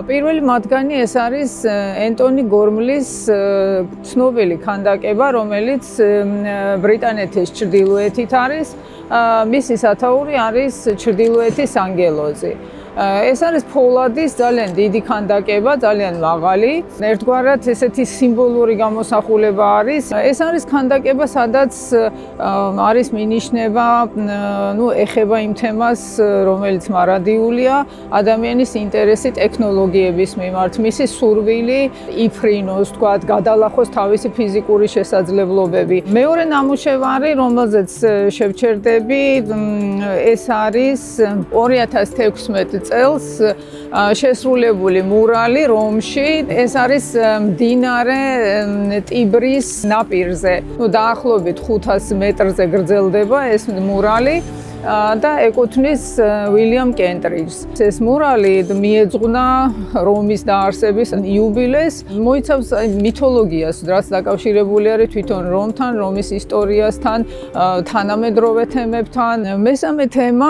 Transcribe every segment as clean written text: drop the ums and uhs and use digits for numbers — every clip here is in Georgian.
პირველი მათგანი ეს არის ენტონი გორმლის ცნობილი ქანდაკება, რომელიც ბრიტანეთის ჩრდილოეთით არის. მისი სათაური არის ჩრდილოეთის ანგელოზი. ეს არის ფოლადის ძალიან დიდი ქანდაკება, ძალიან მაღალი. ერთგვარად ესეთი სიმბოლური გამოსახულება არის. ეს არის ქანდაკება, სადაც არის მინიშნება, ეხება იმ თემას, რომელიც მარადიულია, ადამიანის ინტერესი ტექნოლოგიების მიმართ, მისი სურვილი იფრინოს, თქვათ, გადალახოს თავისი ფიზიკური შესაძლებლობები. მეორე ნამუშევარი, რომელზეც შევჩერდები, ეს არის 2016 წელს შესრულებული მურალი რომში. ეს არის მდინარე ტიბრის ნაპირზე. დაახლოებით 500 მეტრზე გრძელდება ეს მურალი. და ეკუთვნის უილიამ კენტრიჯს. ეს მურალი მიეძღვნა რომის დაარსების იუბილეს, მოიცავს მითოლოგიას, რაც დაკავშირებული არის თვითონ რომთან, რომის ისტორიასთან, თანამედროვე თემებთან. მესამე თემა,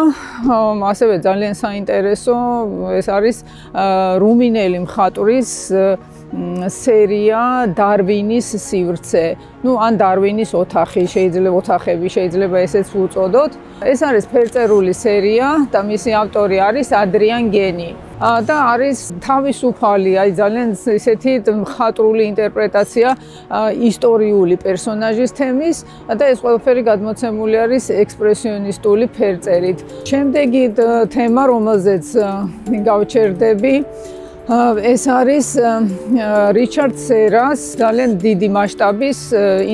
ასევე ძალიან საინტერესო, ეს არის რუმინელი მხატვრის სერია დარვინის სივრცე. ან დარვინის ოთახი, ოთახები შეიძლება ესეც უწოდოთ. ეს არის ფერწერული სერია და მისი ავტორი არის ადრიან გენი. და არის თავისუფალი, ძალიან ისეთი მხატვრული ინტერპრეტაცია ისტორიული პერსონაჟის თემის და ეს ყველაფერი გადმოცემული არის ექსპრესიონისტული ფერწერით. შემდეგი თემა, რომელზეც გავჩერდები, ეს არის რიჩარდ სერას ძალიან დიდი მასშტაბის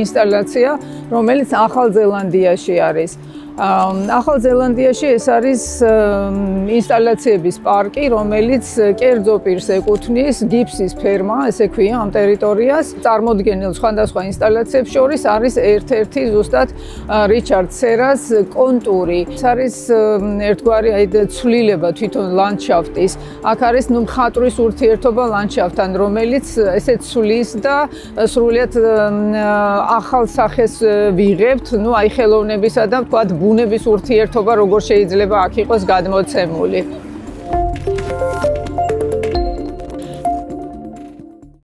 ინსტალაცია, რომელიც ახალ ზელანდიაში არის. ახალ ზელანდიაში ეს არის ინსტალაციების პარკი, რომელიც კერძო პირს ეკუთვნის გიფსის ფერმა, ესე ქვია ამ ტერიტორიას. წარმოდგენილ სხვადასხვა ინსტალაციებს შორის არის ერთ-ერთი ზუსტად რიჩარდ სერას კონტური. ეს არის ერთგვარი ცვლილება თვითონ ლანდშაფტის. აქ არის მხატვრის ურთიერთობა ლანდშაფტთან, რომელიც ესე ცვლის და სრულიად ახალ სახეს ვიღებთ, აი ხელოვნებისა და ვთქვათ ბუნების ურთიერთობა როგორ შეიძლება აქ იყოს გადმოცემული.